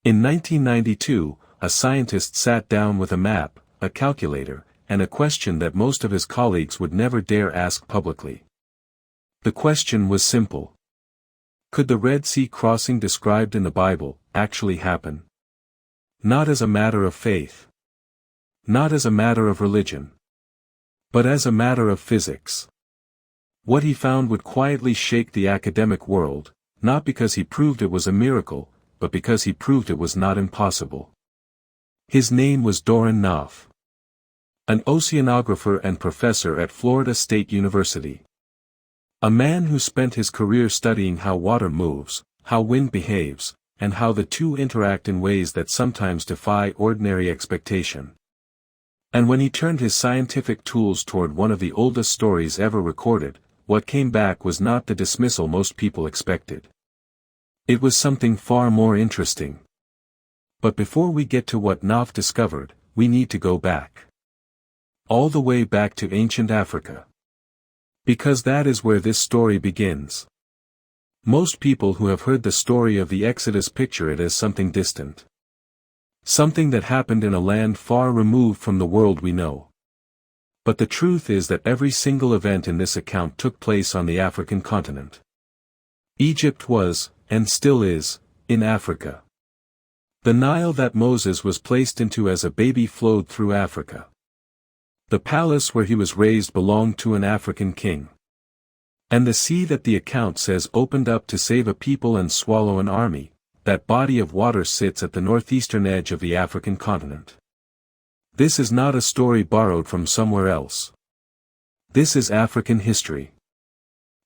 In 1992, a scientist sat down with a map, a calculator, and a question that most of his colleagues would never dare ask publicly. The question was simple. Could the Red Sea crossing described in the Bible actually happen? Not as a matter of faith. Not as a matter of religion. But as a matter of physics. What he found would quietly shake the academic world, not because he proved it was a miracle, but because he proved it was not impossible. His name was Doron Knopf, an oceanographer and professor at Florida State University. A man who spent his career studying how water moves, how wind behaves, and how the two interact in ways that sometimes defy ordinary expectation. And when he turned his scientific tools toward one of the oldest stories ever recorded, what came back was not the dismissal most people expected. It was something far more interesting. But before we get to what Knopf discovered, we need to go back. All the way back to ancient Africa. Because that is where this story begins. Most people who have heard the story of the Exodus picture it as something distant. Something that happened in a land far removed from the world we know. But the truth is that every single event in this account took place on the African continent. Egypt was, and still is, in Africa. The Nile that Moses was placed into as a baby flowed through Africa. The palace where he was raised belonged to an African king. And the sea that the account says opened up to save a people and swallow an army, that body of water sits at the northeastern edge of the African continent. This is not a story borrowed from somewhere else. This is African history.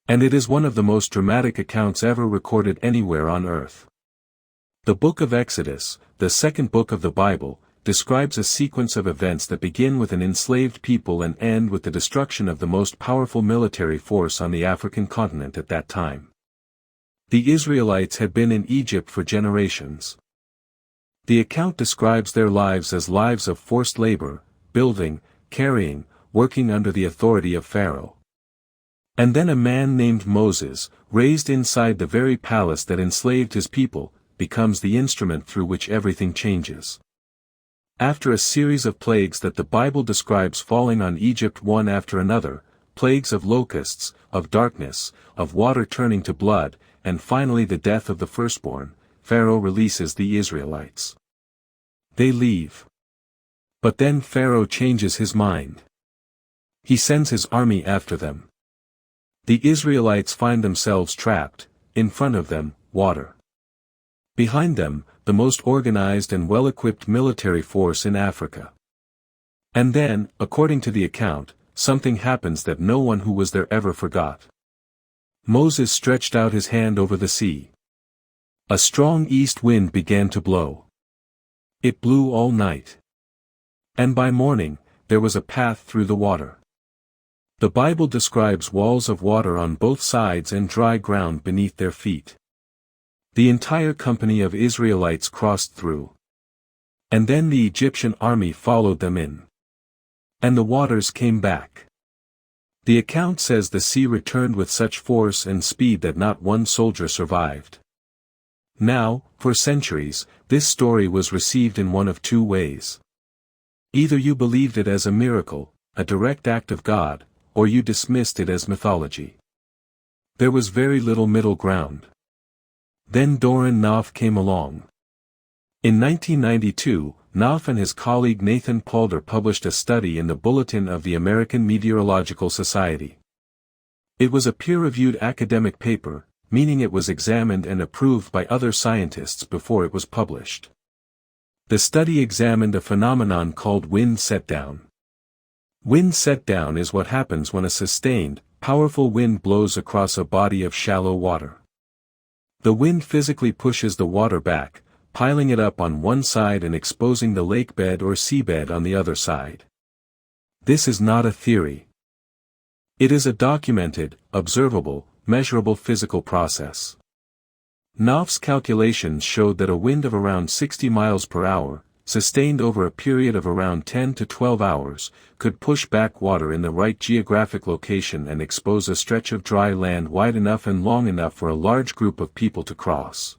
And it is one of the most dramatic accounts ever recorded anywhere on earth. The book of Exodus, the second book of the Bible, describes a sequence of events that begin with an enslaved people and end with the destruction of the most powerful military force on the African continent at that time. The Israelites had been in Egypt for generations. The account describes their lives as lives of forced labor, building, carrying, working under the authority of Pharaoh. And then a man named Moses, raised inside the very palace that enslaved his people, becomes the instrument through which everything changes. After a series of plagues that the Bible describes falling on Egypt one after another, plagues of locusts, of darkness, of water turning to blood, and finally the death of the firstborn, Pharaoh releases the Israelites. They leave. But then Pharaoh changes his mind. He sends his army after them. The Israelites find themselves trapped, in front of them, water. Behind them, the most organized and well-equipped military force in Africa. And then, according to the account, something happens that no one who was there ever forgot. Moses stretched out his hand over the sea. A strong east wind began to blow. It blew all night. And by morning, there was a path through the water. The Bible describes walls of water on both sides and dry ground beneath their feet. The entire company of Israelites crossed through. And then the Egyptian army followed them in. And the waters came back. The account says the sea returned with such force and speed that not one soldier survived. Now, for centuries, this story was received in one of two ways. Either you believed it as a miracle, a direct act of God, or you dismissed it as mythology. There was very little middle ground. Then Doron Knopf came along. In 1992, Knopf and his colleague Nathan Palder published a study in the Bulletin of the American Meteorological Society. It was a peer-reviewed academic paper, meaning it was examined and approved by other scientists before it was published. The study examined a phenomenon called wind setdown. Wind setdown is what happens when a sustained, powerful wind blows across a body of shallow water. The wind physically pushes the water back, piling it up on one side and exposing the lake bed or seabed on the other side. This is not a theory. It is a documented, observable, measurable physical process. Knopf's calculations showed that a wind of around 60 miles per hour, sustained over a period of around 10 to 12 hours, could push back water in the right geographic location and expose a stretch of dry land wide enough and long enough for a large group of people to cross.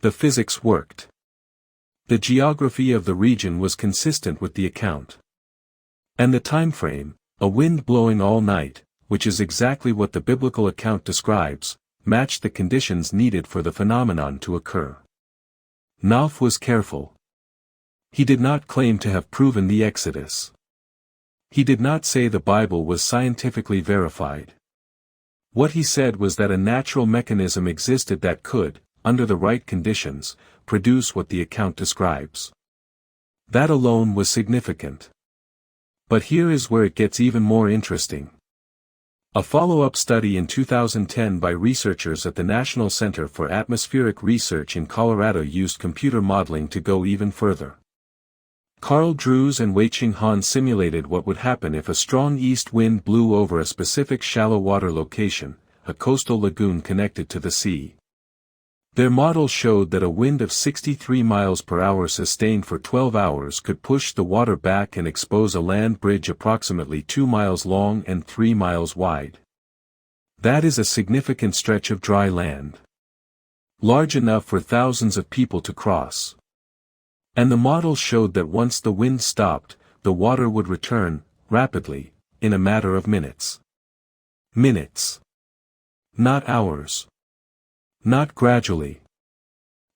The physics worked. The geography of the region was consistent with the account. And the time frame, a wind blowing all night, which is exactly what the biblical account describes, matched the conditions needed for the phenomenon to occur. Nuh was careful. He did not claim to have proven the Exodus. He did not say the Bible was scientifically verified. What he said was that a natural mechanism existed that could, under the right conditions, produce what the account describes. That alone was significant. But here is where it gets even more interesting. A follow-up study in 2010 by researchers at the National Center for Atmospheric Research in Colorado used computer modeling to go even further. Carl Drews and Weiqing Han simulated what would happen if a strong east wind blew over a specific shallow water location, a coastal lagoon connected to the sea. Their model showed that a wind of 63 miles per hour sustained for 12 hours could push the water back and expose a land bridge approximately 2 miles long and 3 miles wide. That is a significant stretch of dry land. Large enough for thousands of people to cross. And the model showed that once the wind stopped, the water would return, rapidly, in a matter of minutes. Minutes. Not hours. Not gradually.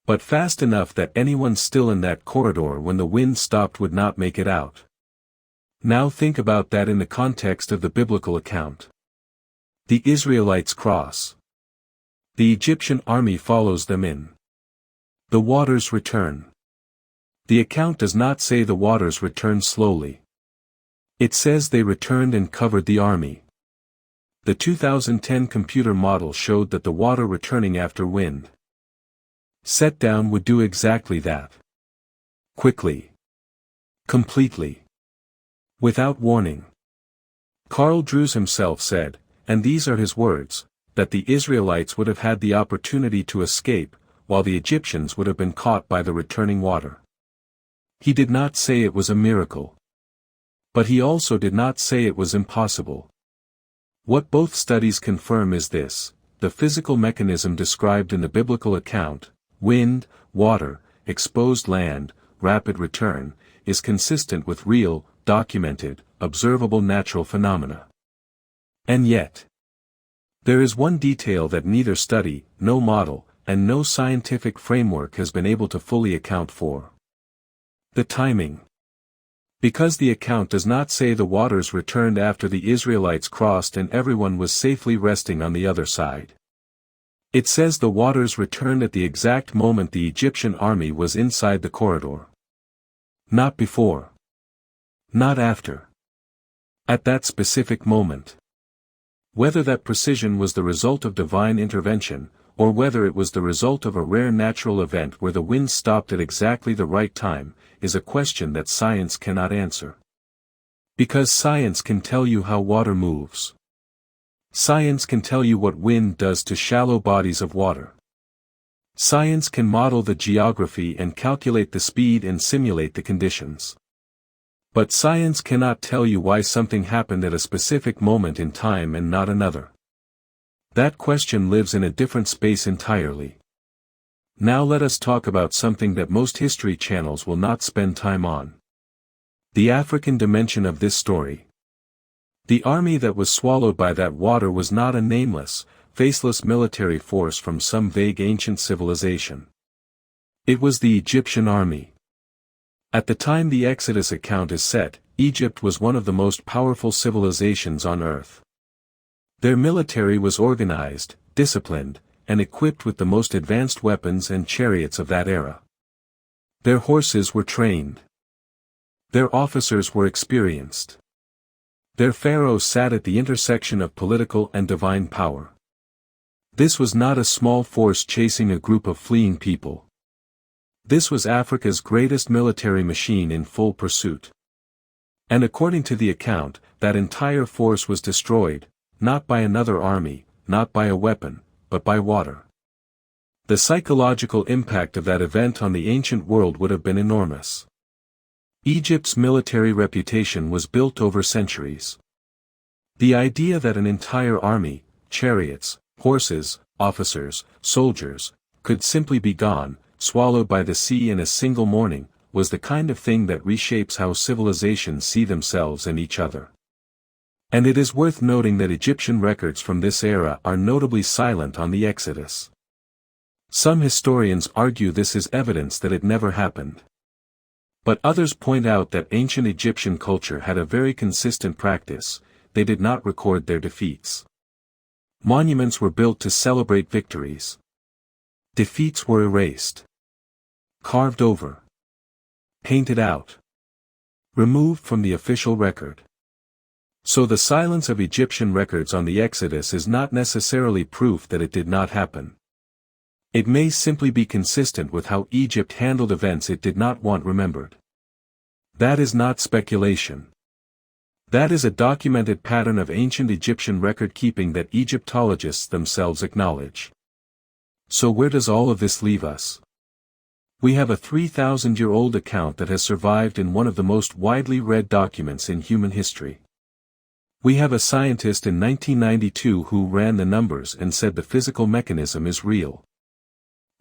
But fast enough that anyone still in that corridor when the wind stopped would not make it out. Now think about that in the context of the biblical account. The Israelites cross. The Egyptian army follows them in. The waters return. The account does not say the waters returned slowly. It says they returned and covered the army. The 2010 computer model showed that the water returning after wind set down would do exactly that. Quickly. Completely. Without warning. Carl Drews himself said, and these are his words, that the Israelites would have had the opportunity to escape, while the Egyptians would have been caught by the returning water. He did not say it was a miracle. But he also did not say it was impossible. What both studies confirm is this: the physical mechanism described in the biblical account, wind, water, exposed land, rapid return, is consistent with real, documented, observable natural phenomena. And yet, there is one detail that neither study, no model, and no scientific framework has been able to fully account for. The timing. Because the account does not say the waters returned after the Israelites crossed and everyone was safely resting on the other side. It says the waters returned at the exact moment the Egyptian army was inside the corridor. Not before. Not after. At that specific moment. Whether that precision was the result of divine intervention, or whether it was the result of a rare natural event where the wind stopped at exactly the right time, is a question that science cannot answer. Because science can tell you how water moves. Science can tell you what wind does to shallow bodies of water. Science can model the geography and calculate the speed and simulate the conditions. But science cannot tell you why something happened at a specific moment in time and not another. That question lives in a different space entirely. Now let us talk about something that most history channels will not spend time on. The African dimension of this story. The army that was swallowed by that water was not a nameless, faceless military force from some vague ancient civilization. It was the Egyptian army. At the time the Exodus account is set, Egypt was one of the most powerful civilizations on earth. Their military was organized, disciplined, and equipped with the most advanced weapons and chariots of that era. Their horses were trained. Their officers were experienced. Their pharaoh sat at the intersection of political and divine power. This was not a small force chasing a group of fleeing people. This was Africa's greatest military machine in full pursuit. And according to the account, that entire force was destroyed, not by another army, not by a weapon, but by water. The psychological impact of that event on the ancient world would have been enormous. Egypt's military reputation was built over centuries. The idea that an entire army, chariots, horses, officers, soldiers, could simply be gone, swallowed by the sea in a single morning, was the kind of thing that reshapes how civilizations see themselves and each other. And it is worth noting that Egyptian records from this era are notably silent on the Exodus. Some historians argue this is evidence that it never happened. But others point out that ancient Egyptian culture had a very consistent practice: they did not record their defeats. Monuments were built to celebrate victories. Defeats were erased, carved over, painted out, removed from the official record. So the silence of Egyptian records on the Exodus is not necessarily proof that it did not happen. It may simply be consistent with how Egypt handled events it did not want remembered. That is not speculation. That is a documented pattern of ancient Egyptian record-keeping that Egyptologists themselves acknowledge. So where does all of this leave us? We have a 3,000-year-old account that has survived in one of the most widely read documents in human history. We have a scientist in 1992 who ran the numbers and said the physical mechanism is real.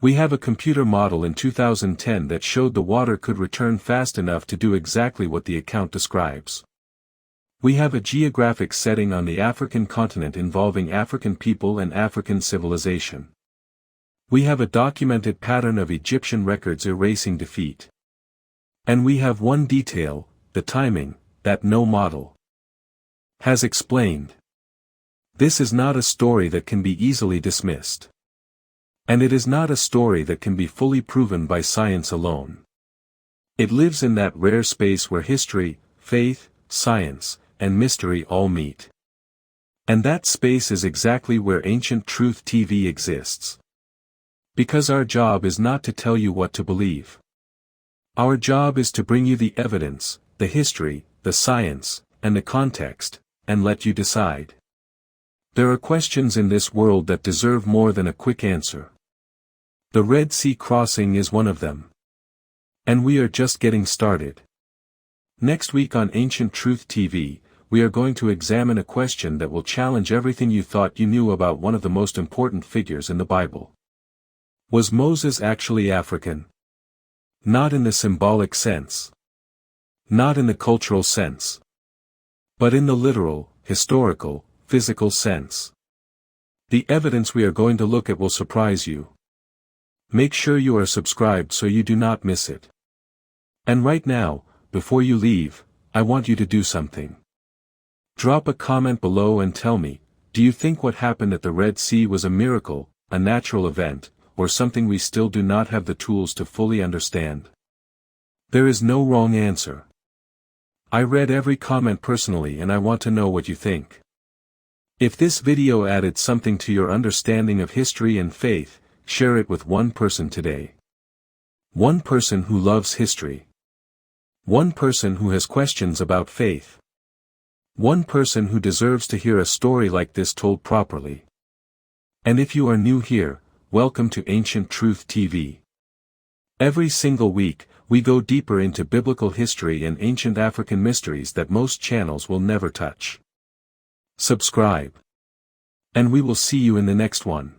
We have a computer model in 2010 that showed the water could return fast enough to do exactly what the account describes. We have a geographic setting on the African continent involving African people and African civilization. We have a documented pattern of Egyptian records erasing defeat. And we have one detail, the timing, that no model has explained. This is not a story that can be easily dismissed. And it is not a story that can be fully proven by science alone. It lives in that rare space where history, faith, science, and mystery all meet. And that space is exactly where Ancient Truth TV exists. Because our job is not to tell you what to believe. Our job is to bring you the evidence, the history, the science, and the context, and let you decide. There are questions in this world that deserve more than a quick answer. The Red Sea crossing is one of them. And we are just getting started. Next week on Ancient Truth TV, we are going to examine a question that will challenge everything you thought you knew about one of the most important figures in the Bible. Was Moses actually African? Not in the symbolic sense. Not in the cultural sense. But in the literal, historical, physical sense. The evidence we are going to look at will surprise you. Make sure you are subscribed so you do not miss it. And right now, before you leave, I want you to do something. Drop a comment below and tell me, do you think what happened at the Red Sea was a miracle, a natural event, or something we still do not have the tools to fully understand? There is no wrong answer. I read every comment personally and I want to know what you think. If this video added something to your understanding of history and faith, share it with one person today. One person who loves history. One person who has questions about faith. One person who deserves to hear a story like this told properly. And if you are new here, welcome to Ancient Truth TV. Every single week, we go deeper into biblical history and ancient African mysteries that most channels will never touch. Subscribe. And we will see you in the next one.